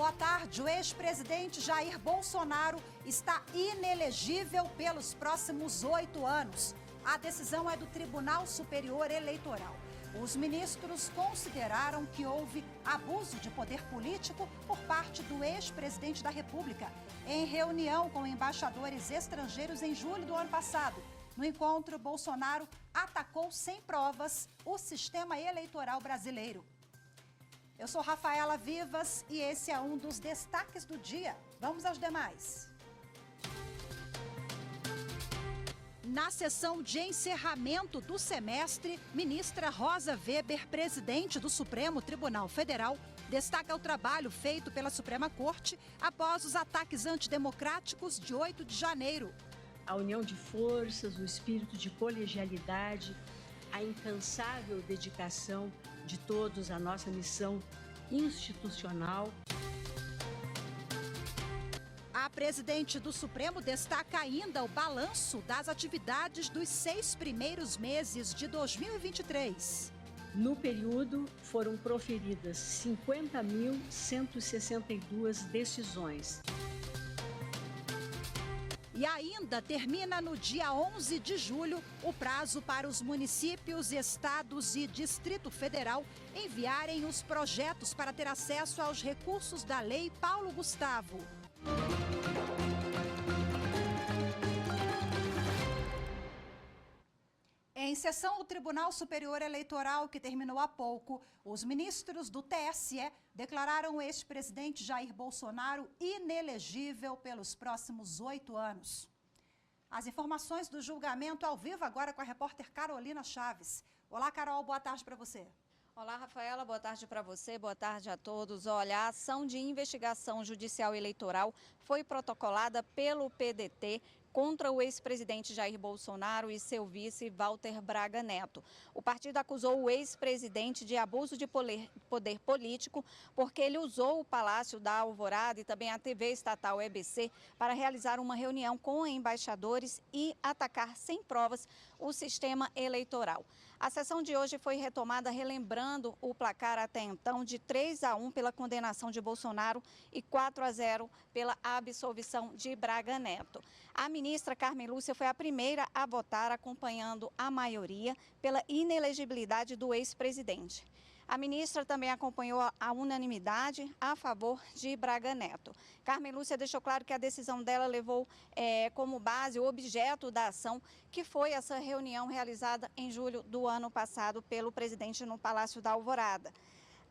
boa tarde. O ex-presidente Jair Bolsonaro está inelegível pelos próximos 8 anos. A decisão é do Tribunal Superior Eleitoral. Os ministros consideraram que houve abuso de poder político por parte do ex-presidente da República, em reunião com embaixadores estrangeiros em julho do ano passado. No encontro, Bolsonaro atacou sem provas o sistema eleitoral brasileiro. Eu sou Rafaela Vivas e esse é um dos destaques do dia. Vamos aos demais. Na sessão de encerramento do semestre, ministra Rosa Weber, presidente do Supremo Tribunal Federal, destaca o trabalho feito pela Suprema Corte após os ataques antidemocráticos de 8 de janeiro. A união de forças, o espírito de colegialidade, a incansável dedicação de todos à nossa missão institucional. A presidente do Supremo destaca ainda o balanço das atividades dos 6 primeiros meses de 2023. No período, foram proferidas 50.162 decisões. E ainda termina no dia 11 de julho o prazo para os municípios, estados e Distrito Federal enviarem os projetos para ter acesso aos recursos da Lei Paulo Gustavo. Em sessão do Tribunal Superior Eleitoral, que terminou há pouco, os ministros do TSE declararam o ex-presidente Jair Bolsonaro inelegível pelos próximos 8 anos. As informações do julgamento ao vivo agora com a repórter Carolina Chaves. Olá, Carol, boa tarde para você. Olá, Rafaela, boa tarde para você, boa tarde a todos. Olha, a ação de investigação judicial eleitoral foi protocolada pelo PDT contra o ex-presidente Jair Bolsonaro e seu vice Walter Braga Neto. O partido acusou o ex-presidente de abuso de poder político porque ele usou o Palácio da Alvorada e também a TV estatal EBC para realizar uma reunião com embaixadores e atacar sem provas o sistema eleitoral. A sessão de hoje foi retomada relembrando o placar até então de 3-1 pela condenação de Bolsonaro e 4-0 pela absolvição de Braga Neto. A ministra Carmen Lúcia foi a primeira a votar, acompanhando a maioria pela inelegibilidade do ex-presidente. A ministra também acompanhou a unanimidade a favor de Braga Neto. Carmen Lúcia deixou claro que a decisão dela levou como base o objeto da ação, que foi essa reunião realizada em julho do ano passado pelo presidente no Palácio da Alvorada.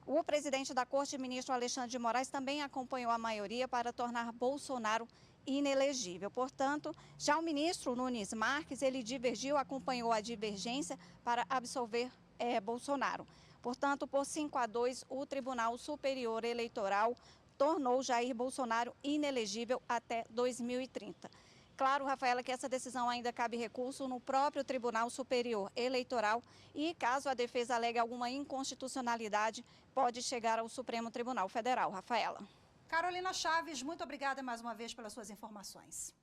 O presidente da Corte, ministro Alexandre de Moraes, também acompanhou a maioria para tornar Bolsonaro inelegível. Portanto, já o ministro Nunes Marques, ele divergiu, acompanhou a divergência para absolver Bolsonaro. Portanto, por 5-2, o Tribunal Superior Eleitoral tornou Jair Bolsonaro inelegível até 2030. Claro, Rafaela, que essa decisão ainda cabe recurso no próprio Tribunal Superior Eleitoral e, caso a defesa alegue alguma inconstitucionalidade, pode chegar ao Supremo Tribunal Federal. Rafaela. Carolina Chaves, muito obrigada mais uma vez pelas suas informações.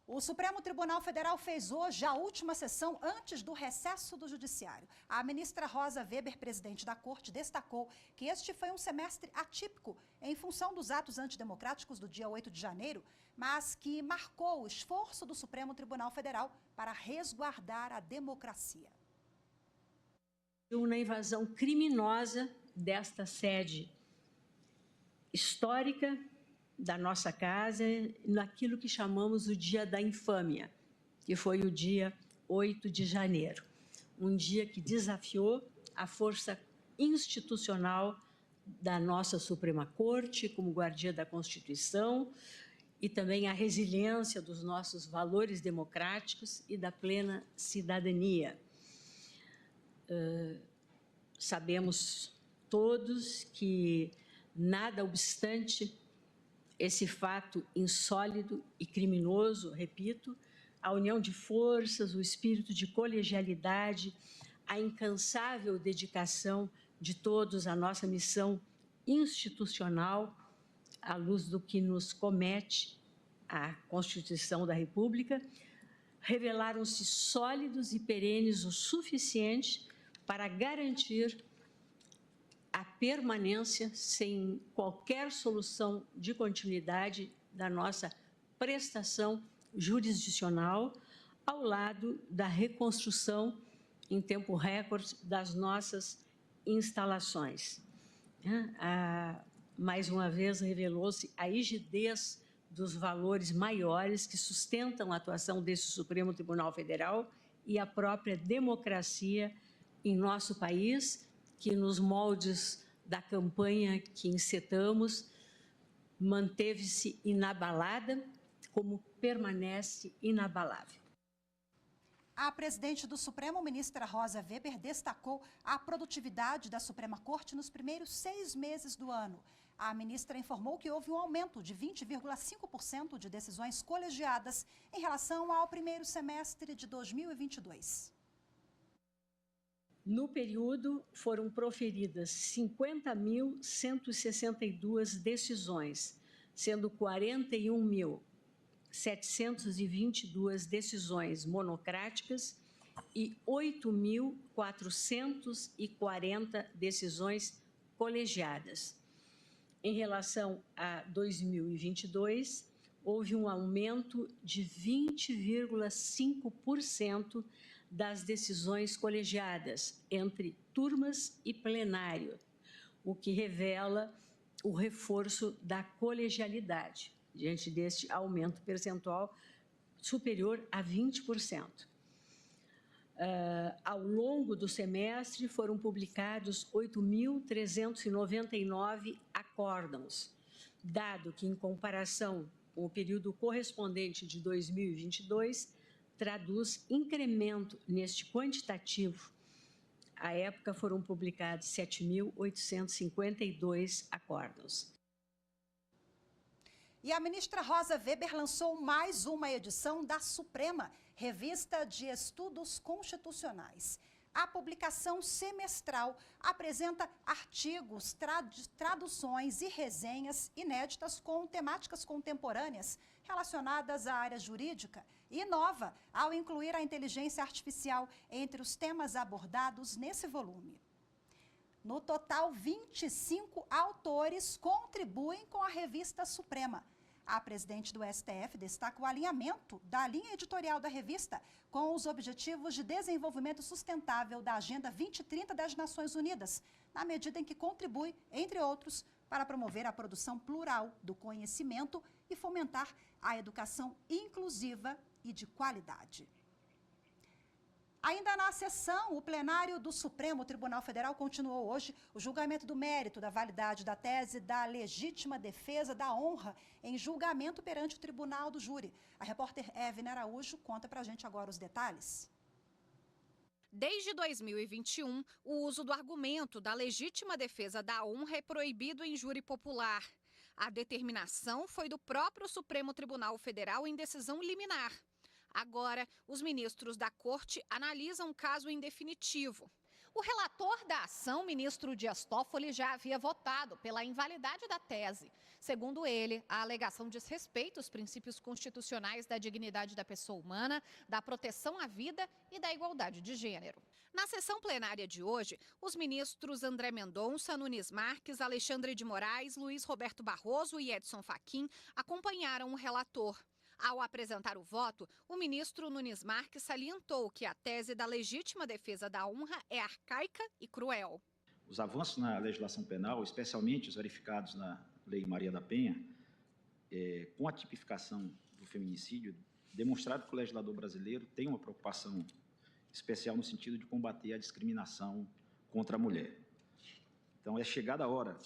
O Supremo Tribunal Federal fez hoje a última sessão antes do recesso do Judiciário. A ministra Rosa Weber, presidente da Corte, destacou que este foi um semestre atípico em função dos atos antidemocráticos do dia 8 de janeiro, mas que marcou o esforço do Supremo Tribunal Federal para resguardar a democracia. Na invasão criminosa desta sede histórica da nossa casa, naquilo que chamamos o dia da infâmia, que foi o dia 8 de janeiro. Um dia que desafiou a força institucional da nossa Suprema Corte, como guardiã da Constituição, e também a resiliência dos nossos valores democráticos e da plena cidadania. Sabemos todos que, nada obstante esse fato insólido e criminoso, repito, a união de forças, o espírito de colegialidade, a incansável dedicação de todos à nossa missão institucional, à luz do que nos comete a Constituição da República, revelaram-se sólidos e perenes o suficiente para garantir a permanência, sem qualquer solução de continuidade, da nossa prestação jurisdicional, ao lado da reconstrução em tempo recorde das nossas instalações. Mais uma vez, revelou-se a rigidez dos valores maiores que sustentam a atuação desse Supremo Tribunal Federal e a própria democracia em nosso país, que nos moldes da campanha que encetamos, manteve-se inabalada, como permanece inabalável. A presidente do Supremo, ministra Rosa Weber, destacou a produtividade da Suprema Corte nos primeiros 6 meses do ano. A ministra informou que houve um aumento de 20,5% de decisões colegiadas em relação ao primeiro semestre de 2022. No período, foram proferidas 50.162 decisões, sendo 41.722 decisões monocráticas e 8.440 decisões colegiadas. Em relação a 2022, houve um aumento de 20,5% das decisões colegiadas entre turmas e plenário, o que revela o reforço da colegialidade, diante deste aumento percentual superior a 20%. Ao longo do semestre, foram publicados 8.399 acórdãos, dado que, em comparação com o período correspondente de 2022, traduz incremento neste quantitativo. À época, foram publicados 7.852 acórdãos. E a ministra Rosa Weber lançou mais uma edição da Suprema, Revista de Estudos Constitucionais. A publicação semestral apresenta artigos, traduções e resenhas inéditas com temáticas contemporâneas relacionadas à área jurídica e inova ao incluir a inteligência artificial entre os temas abordados nesse volume. No total, 25 autores contribuem com a Revista Suprema. A presidente do STF destaca o alinhamento da linha editorial da revista com os Objetivos de Desenvolvimento Sustentável da Agenda 2030 das Nações Unidas, na medida em que contribui, entre outros, para promover a produção plural do conhecimento e fomentar a educação inclusiva e de qualidade. Ainda na sessão, o plenário do Supremo Tribunal Federal continuou hoje o julgamento do mérito da validade da tese da legítima defesa da honra em julgamento perante o Tribunal do Júri. A repórter Evne Araújo conta pra gente agora os detalhes. Desde 2021, o uso do argumento da legítima defesa da honra é proibido em júri popular. A determinação foi do próprio Supremo Tribunal Federal em decisão liminar. Agora, os ministros da Corte analisam o caso em definitivo. O relator da ação, ministro Dias Toffoli, já havia votado pela invalidade da tese. Segundo ele, a alegação diz respeito aos princípios constitucionais da dignidade da pessoa humana, da proteção à vida e da igualdade de gênero. Na sessão plenária de hoje, os ministros André Mendonça, Nunes Marques, Alexandre de Moraes, Luiz Roberto Barroso e Edson Fachin acompanharam o relator. Ao apresentar o voto, o ministro Nunes Marques salientou que a tese da legítima defesa da honra é arcaica e cruel. Os avanços na legislação penal, especialmente os verificados na Lei Maria da Penha, com a tipificação do feminicídio, demonstraram que o legislador brasileiro tem uma preocupação especial no sentido de combater a discriminação contra a mulher. Então, é chegada a hora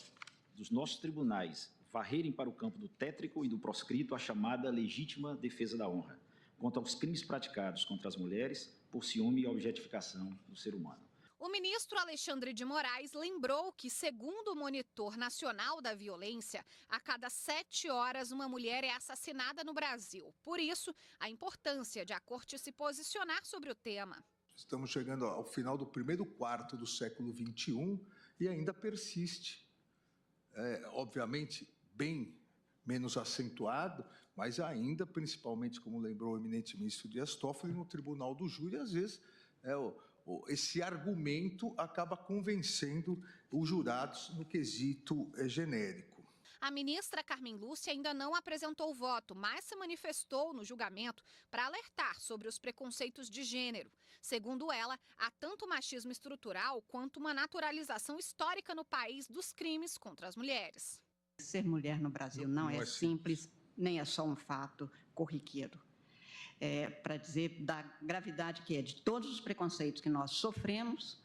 dos nossos tribunais varrerem para o campo do tétrico e do proscrito a chamada legítima defesa da honra, quanto aos crimes praticados contra as mulheres por ciúme e objetificação do ser humano. O ministro Alexandre de Moraes lembrou que, segundo o Monitor Nacional da Violência, a cada 7 horas uma mulher é assassinada no Brasil. Por isso, a importância de a Corte se posicionar sobre o tema. Estamos chegando ao final do primeiro quarto do século XXI e ainda persiste. Obviamente, bem menos acentuado, mas ainda, principalmente, como lembrou o eminente ministro Dias Toffoli, no Tribunal do Júri, às vezes, esse argumento acaba convencendo os jurados no quesito genérico. A ministra Carmen Lúcia ainda não apresentou o voto, mas se manifestou no julgamento para alertar sobre os preconceitos de gênero. Segundo ela, há tanto machismo estrutural quanto uma naturalização histórica no país dos crimes contra as mulheres. Ser mulher no Brasil não é simples, nem é só um fato corriqueiro. Para dizer da gravidade que é de todos os preconceitos que nós sofremos,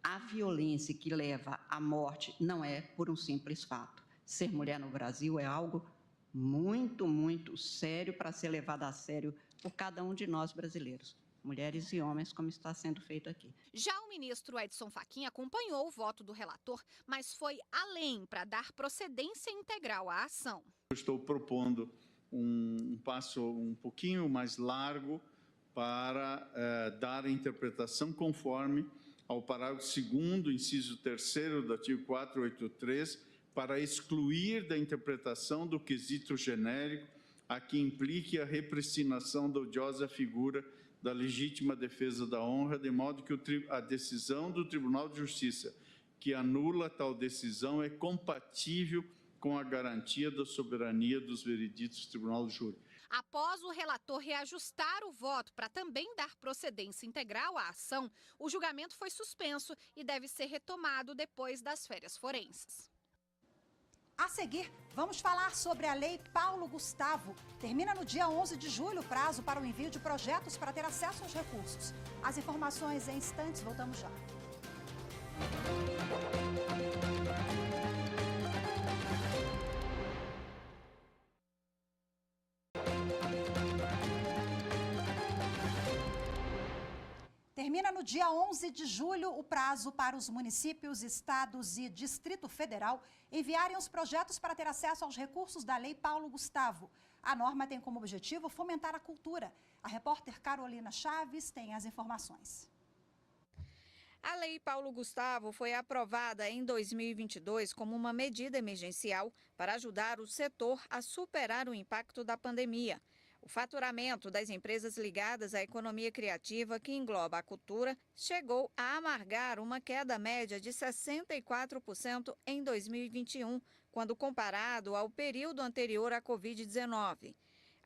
a violência que leva à morte não é por um simples fato. Ser mulher no Brasil é algo muito, muito sério para ser levado a sério por cada um de nós brasileiros, mulheres e homens, como está sendo feito aqui. Já o ministro Edson Fachin acompanhou o voto do relator, mas foi além para dar procedência integral à ação. Eu estou propondo um passo um pouquinho mais largo para dar a interpretação conforme ao parágrafo 2º, inciso 3º do artigo 483, para excluir da interpretação do quesito genérico a que implique a repristinação da odiosa figura da legítima defesa da honra, de modo que a decisão do Tribunal de Justiça que anula tal decisão é compatível com a garantia da soberania dos vereditos do Tribunal do Júri. Após o relator reajustar o voto para também dar procedência integral à ação, o julgamento foi suspenso e deve ser retomado depois das férias forenses. A seguir, vamos falar sobre a Lei Paulo Gustavo. Termina no dia 11 de julho o prazo para o envio de projetos para ter acesso aos recursos. As informações em instantes, voltamos já. Termina no dia 11 de julho o prazo para os municípios, estados e Distrito Federal enviarem os projetos para ter acesso aos recursos da Lei Paulo Gustavo. A norma tem como objetivo fomentar a cultura. A repórter Carolina Chaves tem as informações. A Lei Paulo Gustavo foi aprovada em 2022 como uma medida emergencial para ajudar o setor a superar o impacto da pandemia. O faturamento das empresas ligadas à economia criativa, que engloba a cultura, chegou a amargar uma queda média de 64% em 2021, quando comparado ao período anterior à Covid-19.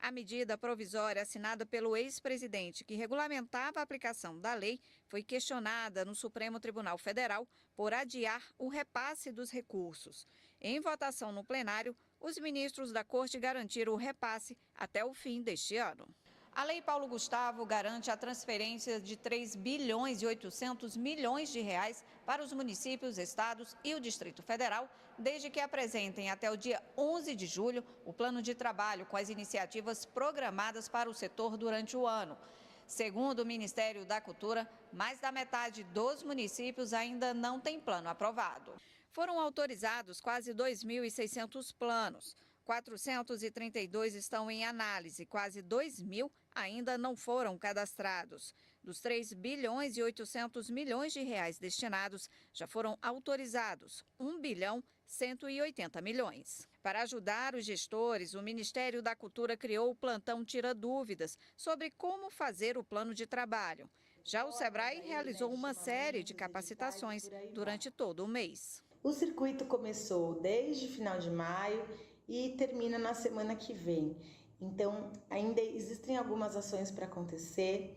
A medida provisória assinada pelo ex-presidente, que regulamentava a aplicação da lei, foi questionada no Supremo Tribunal Federal por adiar o repasse dos recursos. Em votação no plenário, os ministros da Corte garantiram o repasse até o fim deste ano. A Lei Paulo Gustavo garante a transferência de 3 bilhões e 800 milhões de reais para os municípios, estados e o Distrito Federal, desde que apresentem até o dia 11 de julho o plano de trabalho com as iniciativas programadas para o setor durante o ano. Segundo o Ministério da Cultura, mais da metade dos municípios ainda não tem plano aprovado. Foram autorizados quase 2.600 planos. 432 estão em análise, quase 2.000 ainda não foram cadastrados. Dos 3 bilhões e 800 milhões de reais destinados, já foram autorizados 1 bilhão 180 milhões. Para ajudar os gestores, o Ministério da Cultura criou o plantão Tira Dúvidas sobre como fazer o plano de trabalho. Já o Sebrae realizou uma série de capacitações durante todo o mês. O circuito começou desde final de maio e termina na semana que vem. Então, ainda existem algumas ações para acontecer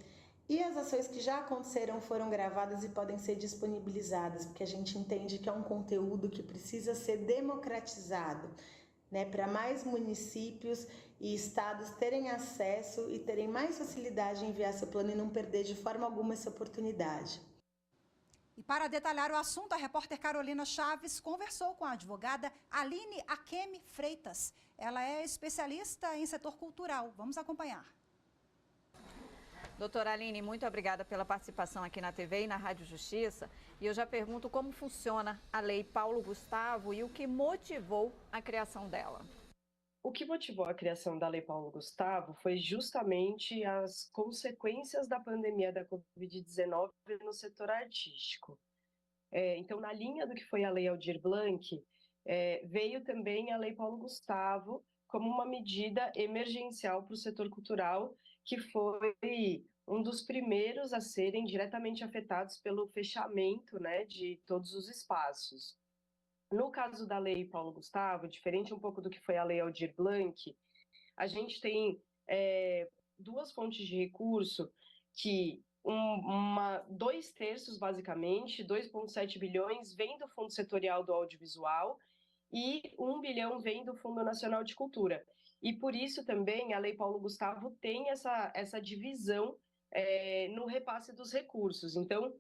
e as ações que já aconteceram foram gravadas e podem ser disponibilizadas, porque a gente entende que é um conteúdo que precisa ser democratizado, né, para mais municípios e estados terem acesso e terem mais facilidade em enviar seu plano e não perder de forma alguma essa oportunidade. E para detalhar o assunto, a repórter Carolina Chaves conversou com a advogada Aline Akemi Freitas. Ela é especialista em setor cultural. Vamos acompanhar. Doutora Aline, muito obrigada pela participação aqui na TV e na Rádio Justiça. E eu já pergunto como funciona a Lei Paulo Gustavo e o que motivou a criação dela. O que motivou a criação da Lei Paulo Gustavo foi justamente as consequências da pandemia da Covid-19 no setor artístico. Então, na linha do que foi a Lei Aldir Blanc, veio também a Lei Paulo Gustavo como uma medida emergencial para o setor cultural, que foi um dos primeiros a serem diretamente afetados pelo fechamento, né, de todos os espaços. No caso da Lei Paulo Gustavo, diferente um pouco do que foi a Lei Aldir Blanc, a gente tem duas fontes de recurso que 2/3, basicamente, 2,7 bilhões, vem do Fundo Setorial do Audiovisual e 1 bilhão vem do Fundo Nacional de Cultura. E por isso também a Lei Paulo Gustavo tem essa divisão no repasse dos recursos. Então,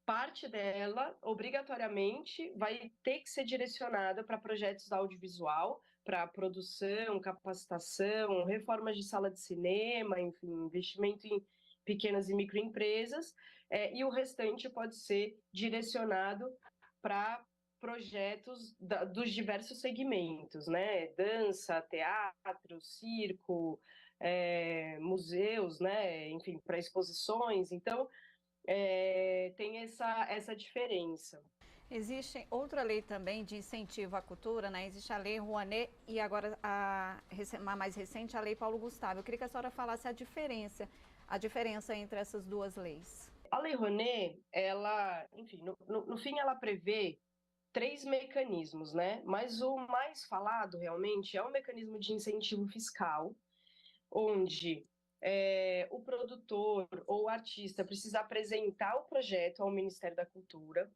parte dela, obrigatoriamente, vai ter que ser direcionada para projetos audiovisual, para produção, capacitação, reformas de sala de cinema, enfim, investimento em pequenas e microempresas, e o restante pode ser direcionado para projetos dos diversos segmentos, né? Dança, teatro, circo, museus, né? Enfim, para exposições. Então, tem essa diferença. Existe outra lei também de incentivo à cultura, né? Existe a Lei Rouanet e agora a mais recente, a Lei Paulo Gustavo. Eu queria que a senhora falasse a diferença entre essas duas leis. A Lei Rouanet, ela, enfim, no fim ela prevê 3 mecanismos, né? Mas o mais falado realmente é um mecanismo de incentivo fiscal, onde o produtor ou o artista precisa apresentar o projeto ao Ministério da Cultura.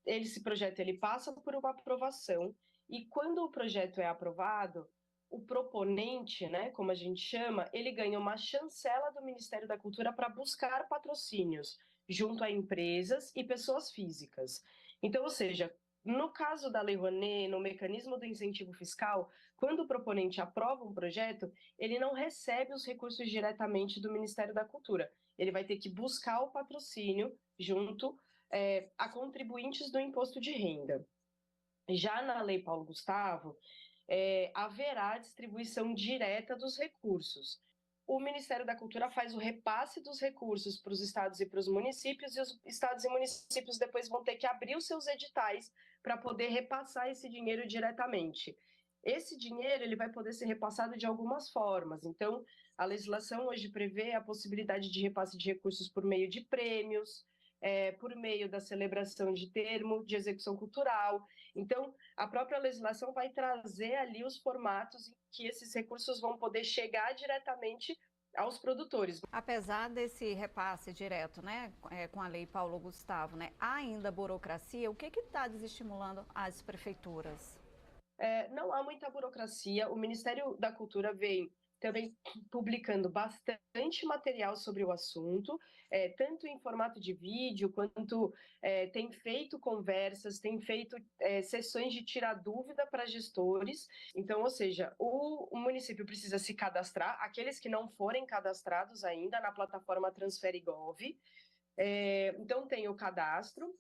Esse projeto ele passa por uma aprovação e quando o projeto é aprovado, o proponente, né, como a gente chama, ele ganha uma chancela do Ministério da Cultura para buscar patrocínios junto a empresas e pessoas físicas. Então, ou seja, no caso da Lei Rouanet, no mecanismo do incentivo fiscal, quando o proponente aprova um projeto, ele não recebe os recursos diretamente do Ministério da Cultura. Ele vai ter que buscar o patrocínio junto a contribuintes do imposto de renda. Já na Lei Paulo Gustavo, haverá distribuição direta dos recursos. O Ministério da Cultura faz o repasse dos recursos para os estados e para os municípios, e os estados e municípios depois vão ter que abrir os seus editais para poder repassar esse dinheiro diretamente. Esse dinheiro ele vai poder ser repassado de algumas formas. Então, a legislação hoje prevê a possibilidade de repasse de recursos por meio de prêmios, por meio da celebração de termo de execução cultural. Então, a própria legislação vai trazer ali os formatos em que esses recursos vão poder chegar diretamente aos produtores. Apesar desse repasse direto, né, com a Lei Paulo Gustavo, né, há ainda burocracia. O que está desestimulando as prefeituras? Não há muita burocracia. O Ministério da Cultura vem também publicando bastante material sobre o assunto, tanto em formato de vídeo, quanto tem feito conversas, tem feito sessões de tirar dúvida para gestores. Então, ou seja, o município precisa se cadastrar, aqueles que não forem cadastrados ainda na plataforma Transfere.gov. Então, tem o cadastro.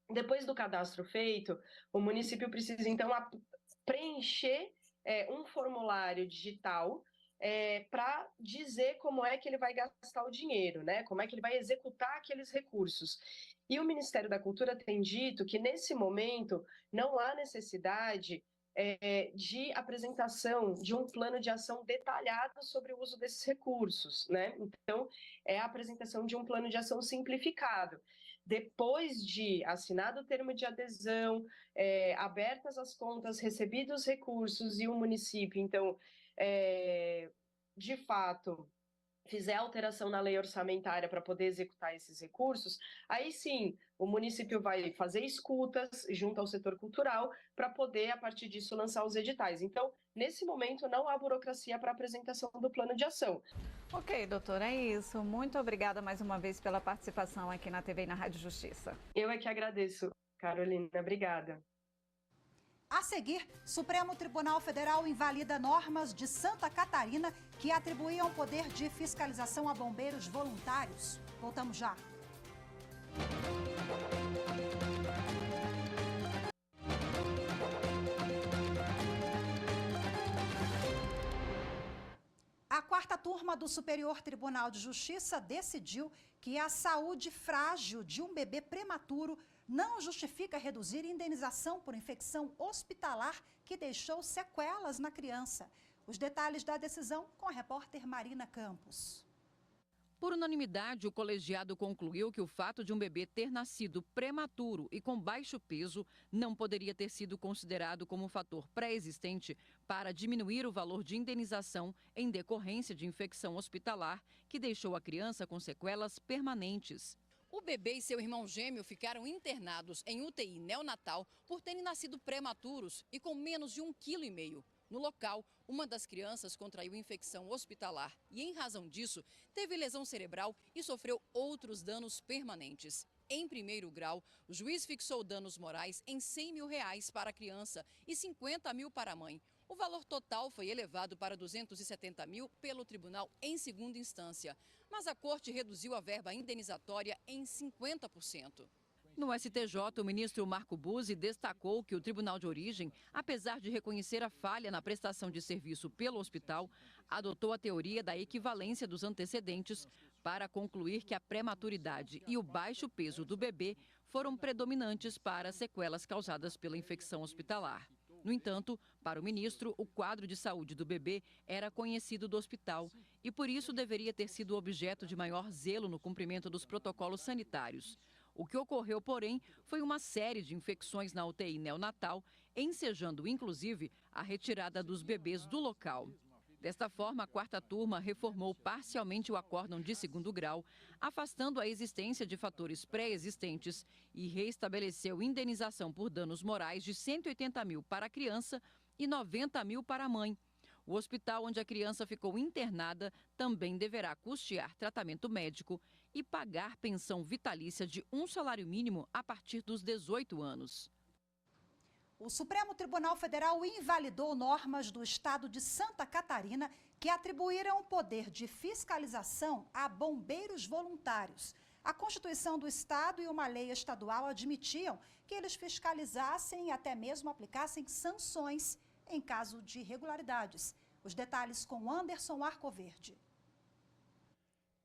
Depois do cadastro feito, o município precisa, então, preencher um formulário digital para dizer como é que ele vai gastar o dinheiro, né? Como é que ele vai executar aqueles recursos. E o Ministério da Cultura tem dito que, nesse momento, não há necessidade de apresentação de um plano de ação detalhado sobre o uso desses recursos, né? Então, é a apresentação de um plano de ação simplificado. Depois de assinado o termo de adesão, abertas as contas, recebidos os recursos e o município, então, de fato, fizer alteração na lei orçamentária para poder executar esses recursos, aí sim, o município vai fazer escutas junto ao setor cultural para poder, a partir disso, lançar os editais. Então, nesse momento, não há burocracia para apresentação do plano de ação. Ok, doutora, é isso. Muito obrigada mais uma vez pela participação aqui na TV e na Rádio Justiça. Eu é que agradeço, Carolina. Obrigada. A seguir, Supremo Tribunal Federal invalida normas de Santa Catarina que atribuíam poder de fiscalização a bombeiros voluntários. Voltamos já. A quarta turma do Superior Tribunal de Justiça decidiu que a saúde frágil de um bebê prematuro não justifica reduzir indenização por infecção hospitalar que deixou sequelas na criança. Os detalhes da decisão com a repórter Marina Campos. Por unanimidade, o colegiado concluiu que o fato de um bebê ter nascido prematuro e com baixo peso não poderia ter sido considerado como um fator pré-existente para diminuir o valor de indenização em decorrência de infecção hospitalar que deixou a criança com sequelas permanentes. O bebê e seu irmão gêmeo ficaram internados em UTI neonatal por terem nascido prematuros e com menos de 1,5 kg. No local, uma das crianças contraiu infecção hospitalar e, em razão disso, teve lesão cerebral e sofreu outros danos permanentes. Em primeiro grau, o juiz fixou danos morais em R$100 mil para a criança e R$50 mil para a mãe. O valor total foi elevado para R$270 mil pelo tribunal em segunda instância, mas a corte reduziu a verba indenizatória em 50%. No STJ, o ministro Marco Buzzi destacou que o tribunal de origem, apesar de reconhecer a falha na prestação de serviço pelo hospital, adotou a teoria da equivalência dos antecedentes para concluir que a prematuridade e o baixo peso do bebê foram predominantes para as sequelas causadas pela infecção hospitalar. No entanto, para o ministro, o quadro de saúde do bebê era conhecido do hospital e, por isso, deveria ter sido objeto de maior zelo no cumprimento dos protocolos sanitários. O que ocorreu, porém, foi uma série de infecções na UTI neonatal, ensejando, inclusive, a retirada dos bebês do local. Desta forma, a quarta turma reformou parcialmente o acórdão de segundo grau, afastando a existência de fatores pré-existentes e reestabeleceu indenização por danos morais de R$180 mil para a criança e R$90 mil para a mãe. O hospital onde a criança ficou internada também deverá custear tratamento médico e pagar pensão vitalícia de um salário mínimo a partir dos 18 anos. O Supremo Tribunal Federal invalidou normas do estado de Santa Catarina que atribuíram o poder de fiscalização a bombeiros voluntários. A Constituição do Estado e uma lei estadual admitiam que eles fiscalizassem e até mesmo aplicassem sanções em caso de irregularidades. Os detalhes com Anderson Arcoverde.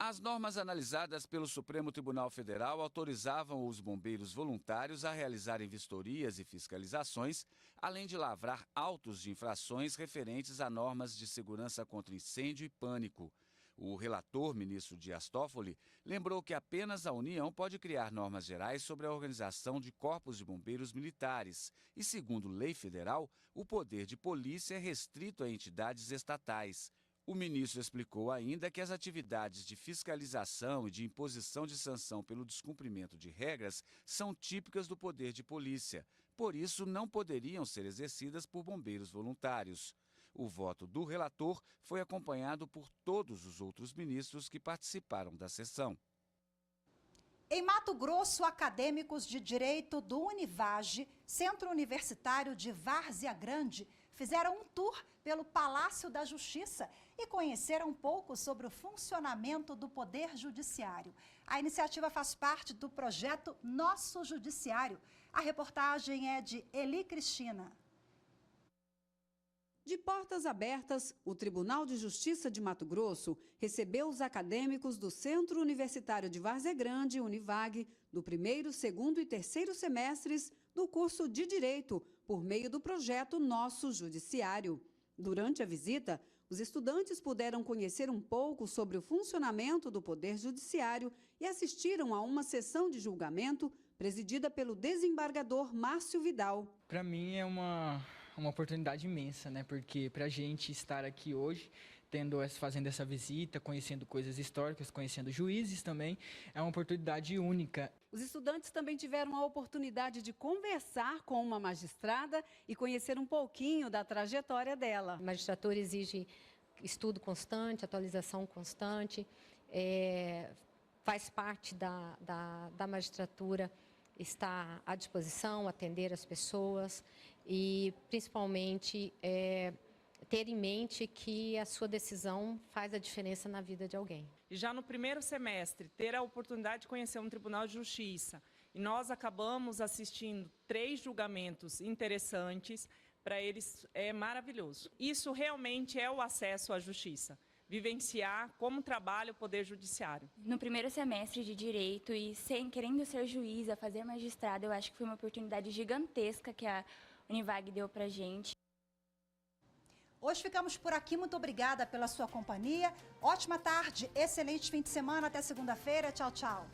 As normas analisadas pelo Supremo Tribunal Federal autorizavam os bombeiros voluntários a realizarem vistorias e fiscalizações, além de lavrar autos de infrações referentes a normas de segurança contra incêndio e pânico. O relator, ministro Dias Toffoli, lembrou que apenas a União pode criar normas gerais sobre a organização de corpos de bombeiros militares e, segundo lei federal, o poder de polícia é restrito a entidades estatais. O ministro explicou ainda que as atividades de fiscalização e de imposição de sanção pelo descumprimento de regras são típicas do poder de polícia, por isso não poderiam ser exercidas por bombeiros voluntários. O voto do relator foi acompanhado por todos os outros ministros que participaram da sessão. Em Mato Grosso, acadêmicos de Direito do Univage, Centro Universitário de Várzea Grande, fizeram um tour pelo Palácio da Justiça e conheceram um pouco sobre o funcionamento do Poder Judiciário. A iniciativa faz parte do projeto Nosso Judiciário. A reportagem é de Eli Cristina. De portas abertas, o Tribunal de Justiça de Mato Grosso recebeu os acadêmicos do Centro Universitário de Várzea Grande, Univag, do primeiro, segundo e terceiro semestres do curso de Direito, por meio do projeto Nosso Judiciário. Durante a visita, os estudantes puderam conhecer um pouco sobre o funcionamento do Poder Judiciário e assistiram a uma sessão de julgamento presidida pelo desembargador Márcio Vidal. Para mim é uma oportunidade imensa, né? Porque para a gente estar aqui hoje, fazendo essa visita, conhecendo coisas históricas, conhecendo juízes também, é uma oportunidade única. Os estudantes também tiveram a oportunidade de conversar com uma magistrada e conhecer um pouquinho da trajetória dela. A magistratura exige estudo constante, atualização constante, faz parte da magistratura estar à disposição, atender as pessoas e, principalmente, ter em mente que a sua decisão faz a diferença na vida de alguém. E já no primeiro semestre, ter a oportunidade de conhecer um Tribunal de Justiça. E nós acabamos assistindo 3 julgamentos interessantes, para eles é maravilhoso. Isso realmente é o acesso à justiça. Vivenciar como trabalha o Poder Judiciário. No primeiro semestre de Direito e querendo ser juíza, fazer magistrada, eu acho que foi uma oportunidade gigantesca que a Univag deu para a gente. Hoje ficamos por aqui, muito obrigada pela sua companhia. Ótima tarde, excelente fim de semana, até segunda-feira. Tchau, tchau.